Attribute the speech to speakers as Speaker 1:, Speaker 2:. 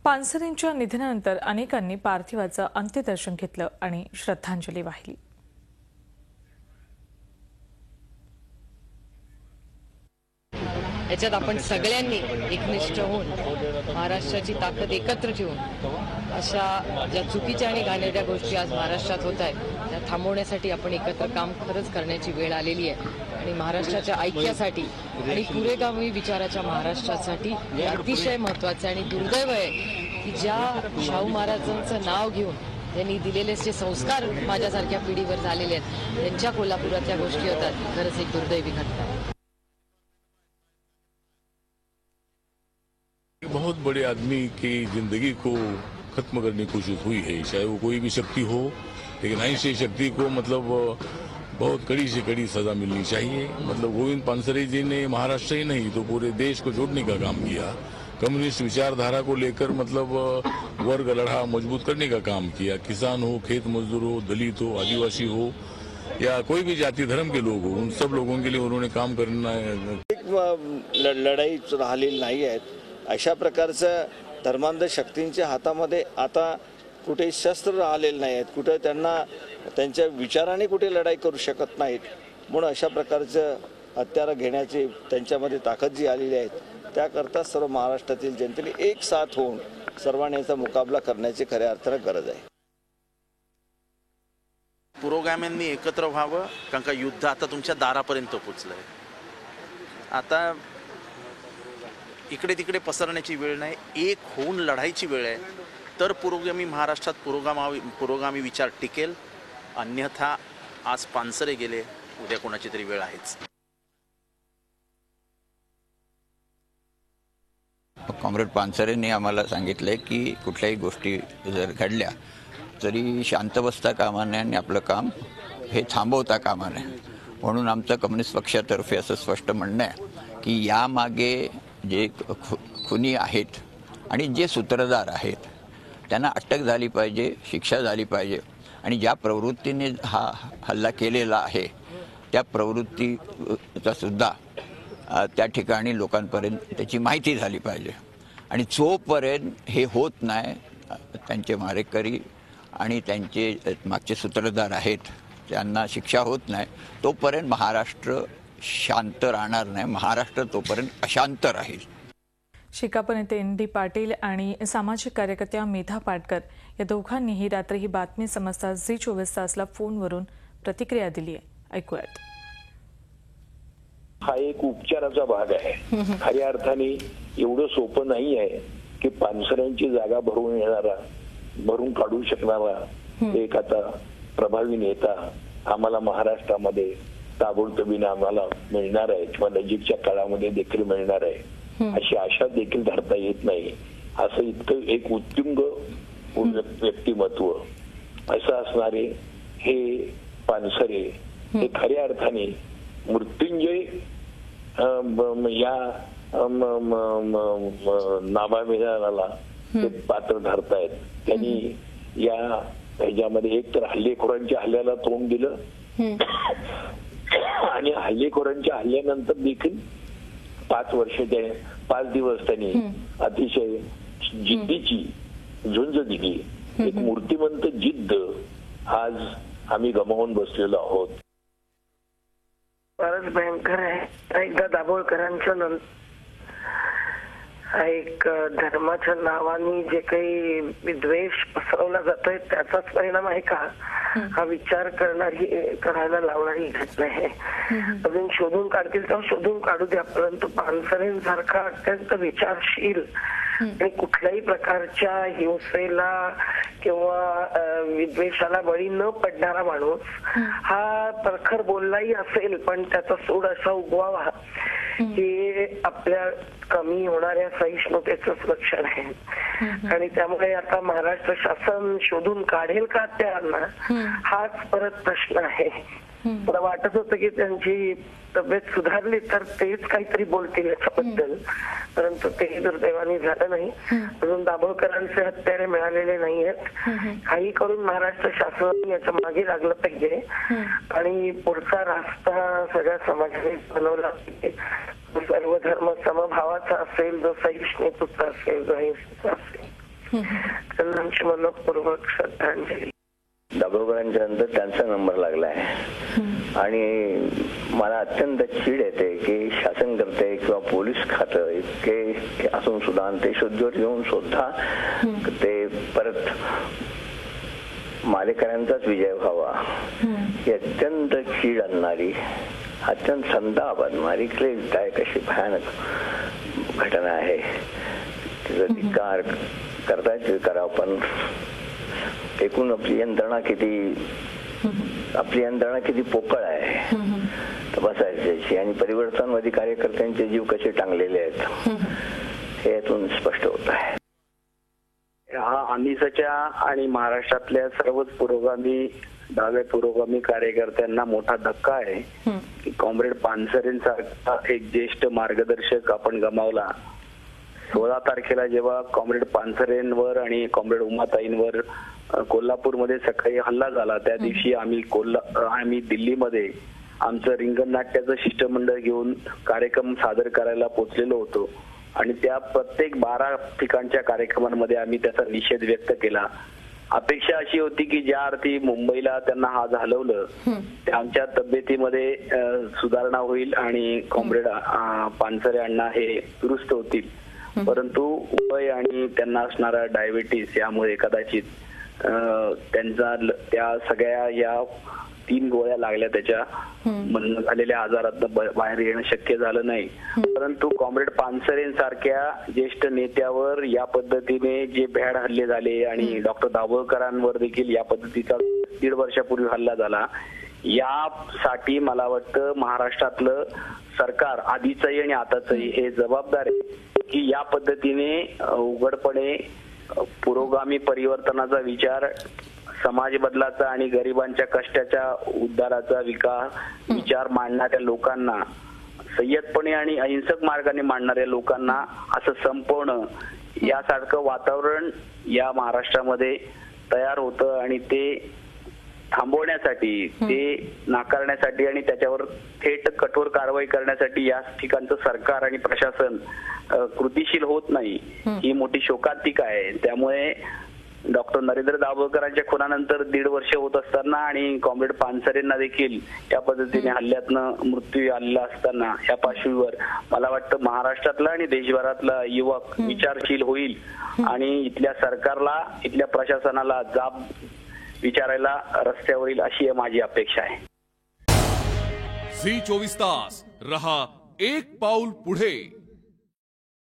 Speaker 1: पानसरेंच्या निधनानंतर अनेकांनी पार्थिवाचं अंत्यदर्शन घेतलं आणि श्रद्धांजली वाहिली।
Speaker 2: याच्यात आपण सगळ्यांनी एकनिष्ठ होऊन महाराष्ट्राची ताकद एकत्र ठेवून अशा ज्या चुकीच्या आणि घाणेरड्या गोष्टी आज महाराष्ट्रात होत आहेत त्या थांबवण्यासाठी आपण एकत्र काम खरंच करण्याची वेळ आलेली आहे। आणि महाराष्ट्राच्या ऐक्यासाठी आणि पुरेगामी विचाराच्या महाराष्ट्रासाठी हे अतिशय महत्त्वाचं आणि दुर्दैव आहे की ज्या शाहू महाराजांचं नाव घेऊन त्यांनी दिलेले जे संस्कार माझ्यासारख्या पिढीवर झालेले आहेत त्यांच्या कोल्हापुरातल्या गोष्टी होतात। खरंच एक दुर्दैवी घटना आहे।
Speaker 3: बहुत बड़े आदमी की जिंदगी को खत्म करने की कोशिश हुई है, चाहे वो कोई भी शक्ति हो, लेकिन ऐसी शक्ति को मतलब बहुत कड़ी से कड़ी सजा मिलनी चाहिए। मतलब गोविंद पानसरे जी ने महाराष्ट्र ही नहीं तो पूरे देश को जोड़ने का काम किया। कम्युनिस्ट विचारधारा को लेकर मतलब वर्ग लड़ा मजबूत करने का काम किया। किसान हो, खेत मजदूर हो, दलित हो, आदिवासी हो या कोई भी जाति धर्म के लोग हो, उन सब लोगों के लिए उन्होंने काम करना
Speaker 4: लढाई राहिलेली नाही आहेत। अशा प्रकारच्या धर्मांध शक्तींच्या हातामध्ये आता कुठे शस्त्र राहिलेले नाही आहेत, कुठे त्यांना त्यांच्या विचाराने कुठे लढाई करू शकत नाहीत। म्हणून अशा प्रकारचं हत्यार घेण्याची त्यांच्यामध्ये ताकद जी आलेली आहे त्याकरता सर्व महाराष्ट्रातील जनतेने एक साथ होऊन सर्वांनी याचा मुकाबला करण्याची खऱ्या अर्थाने गरज आहे।
Speaker 5: पुरोगाम्यांनी एकत्र व्हावं, कारण का युद्ध आता तुमच्या दारापर्यंत पोहोचलंय। आता इकडे तिकडे पसरण्याची वेळ नाही, एक होऊन लढाईची वेळ आहे। तर पुरोगामी महाराष्ट्रात पुरोगामी विचार टिकेल, अन्यथा आज पानसरे गेले, उद्या कोणाची तरी वेळ आहेच।
Speaker 6: कॉम्रेड पानसरेंनी आम्हाला सांगितले की कुठल्याही गोष्टी जर घडल्या तरी शांत बसता कामा नये आणि आपलं काम हे थांबवता कामा नये। म्हणून आमचं कम्युनिस्ट पक्षातर्फे असं स्पष्ट म्हणणं आहे की यामागे जे खुनी आहेत आणि जे सूत्रधार आहेत त्यांना अटक झाली पाहिजे, शिक्षा झाली पाहिजे। आणि ज्या प्रवृत्तीने हा हल्ला केलेला आहे त्या प्रवृत्तीचा सुद्धा त्या ठिकाणी लोकांपर्यंत त्याची माहिती झाली पाहिजे। आणि जोपर्यंत हे होत नाही, त्यांचे मारेकरी आणि त्यांचे मागचे सूत्रधार आहेत त्यांना शिक्षा होत नाही, तोपर्यंत महाराष्ट्र शांत राहणार नाही, महाराष्ट्र तोपर्यंत अशांत राहील।
Speaker 1: शिकाप नेते ND पाटील आणि सामाजिक कार्यकर्त्या मेधा पाटकर या दोघांनीही रात्री ही बातमी समजता झी24 तासला फोनवरून प्रतिक्रिया दिली आहे। ऐकूयात।
Speaker 7: हा एक उपचाराचा भाग आहे। खऱ्या अर्थाने एवढं सोपं नाही आहे की पानसऱ्यांची जागा भरून काढू शकणारा एक आता प्रभावी नेता आम्हाला महाराष्ट्रामध्ये ताबडतोबीने आम्हाला मिळणार आहे किंवा नजीकच्या काळामध्ये देखील मिळणार आहे अशी आशा देखील धरता येत नाही। असं इतकं एक उत्तुंग व्यक्तिमत्व असं असणारे हे पानसरे हे खऱ्या अर्थाने मृत्युंजय या नावामिळाला ते पात्र ठरतायत। त्यांनी या ह्याच्यामध्ये एक तर हल्लेखोरांच्या हल्ल्याला तोंड दिलं आणि हल्लेखोरांच्या हल्ल्यानंतर देखील 5 दिवस त्यांनी अतिशय जिद्दीची झुंज दिली। एक मूर्तिमंत जिद्द आज आम्ही गमावून बसलेलो आहोत।
Speaker 8: फारच भयंकर आहे। एकदा दाभोळकरांचं नंतर एक धर्माच्या नावाने जे काही विद्वेष पसरवला जातोय त्याचाच परिणाम आहे का हा विचार करायला लावणारी घटना आहे। अजून शोधून काढतील तर शोधून काढू द्या, परंतु पानसरेंसारखा अत्यंत विचारशील आणि कुठल्याही प्रकारच्या हिंसेला किंवा विद्वेषाला बळी न पडणारा माणूस हा प्रखर बोललाही असेल पण त्याचा सूड असा उगवावा हे आपल्या कमी होणाऱ्या सहिष्णुतेचंच लक्षण आहे। आणि त्यामुळे आता महाराष्ट्र शासन शोधून काढेल का त्यांना हाच परत प्रश्न आहे। मला वाटत होतं की त्यांची तब्येत सुधारली तर तेच काहीतरी बोलतील याच्याबद्दल, परंतु तेही दुर्दैवाने झालं नाही। अजून दाभोळकरांचे हत्यारे मिळालेले नाही आहेत। काही करून महाराष्ट्र शासन याच्या मागे लागलं पाहिजे आणि पुढचा रास्ता सगळ्या समाजाने बनवला पाहिजे। सर्व धर्म समभावाचा असेल, जो सहिष्णुतेचा असेल, जो अहिंसेचा असेल। त्यांना आमची मनपूर्वक श्रद्धांजली.
Speaker 7: दाभोळकरांच्या नंतर त्यांचा नंबर लागला आहे आणि मला अत्यंत चीड येते की शासन करते किंवा पोलीस खातं इतके असून सुद्धा ते शुद्धीवर येऊन सुद्धा ते परत मालेकरांचाच विजय व्हावा ही अत्यंत चीड आणणारी, अत्यंत संताप आणणारी, क्लेशदायक अशी भयानक घटना आहे. तिचा धिक्कार करताच करावं, पण एकूण आपली यंत्रणा किती पोकळ आहे तपासायची आणि परिवर्तनवादी कार्यकर्त्यांचे जीव कसे टांगलेले आहेत हे यातून स्पष्ट होत आहे.
Speaker 9: हा आनिसाच्या आणि महाराष्ट्रातल्या सर्वच पुरोगामी डाव्या पुरोगामी कार्यकर्त्यांना मोठा धक्का आहे की कॉम्रेड पानसरेंसारखा एक ज्येष्ठ मार्गदर्शक आपण गमावला. 16 तारखेला जेव्हा कॉम्रेड पानसरेंवर आणि कॉम्रेड उमाताईंवर कोल्हापूरमध्ये सकाळी हल्ला झाला त्या दिवशी आम्ही दिल्लीमध्ये आमचं रिंगण नाट्याचं शिष्टमंडळ घेऊन कार्यक्रम सादर करायला पोहोचलेलो होतो आणि त्या प्रत्येक 12 ठिकाणच्या कार्यक्रमांमध्ये आम्ही त्याचा निषेध व्यक्त केला. अपेक्षा अशी होती की ज्या अर्थी मुंबईला त्यांना आज हलवलं त्या आमच्या तब्येतीमध्ये सुधारणा होईल आणि कॉम्रेड पानसरे अण्णा हे दुरुस्त होतील, परंतु वय आणि त्यांना असणारा डायबिटीस यामुळे कदाचित त्यांचा त्या सगळ्या या 3 गोळ्या लागल्या त्याच्या झालेल्या आजारात बाहेर येणं शक्य झालं नाही. परंतु कॉम्रेड पानसरेंसारख्या ज्येष्ठ नेत्यावर या पद्धतीने जे भ्याड हल्ले झाले आणि डॉक्टर दाभोळकरांवर देखील या पद्धतीचा 1.5 वर्षापूर्वी हल्ला झाला, यासाठी मला वाटतं महाराष्ट्रातलं सरकार आधीचंही आणि आताचंही हे जबाबदार आहे की या पद्धतीने उघडपणे पुरोगामी परिवर्तनाचा विचार, समाज बदलाचा आणि गरिबांच्या कष्टाच्या उद्धाराचा विचार मांडणाऱ्या लोकांना, संयतपणे आणि अहिंसक मार्गाने मांडणाऱ्या लोकांना असं संपवणं यासारखं वातावरण या महाराष्ट्रामध्ये तयार होतं आणि ते थांबवण्यासाठी, ते नाकारण्यासाठी आणि त्याच्यावर थेट कठोर कारवाई करण्यासाठी या ठिकाणचं सरकार आणि प्रशासन कृतीशील होत नाही ही मोठी शोकांतिका आहे. त्यामुळे डॉक्टर नरेंद्र दाभोळकरांच्या खुनानंतर 1.5 वर्ष होत असताना आणि कॉम्रेड पानसरेंना देखील या पद्धतीने हल्ल्यातनं मृत्यू आलेला असताना या पार्श्वभूमीवर मला वाटतं महाराष्ट्रातला आणि देशभरातला युवक विचारशील होईल आणि इथल्या सरकारला, इथल्या प्रशासनाला जाब विचारायला रस्त्यावर येईल अशी माझी अपेक्षा आहे.
Speaker 10: झी 24 तास रहा एक पाऊल पुढे.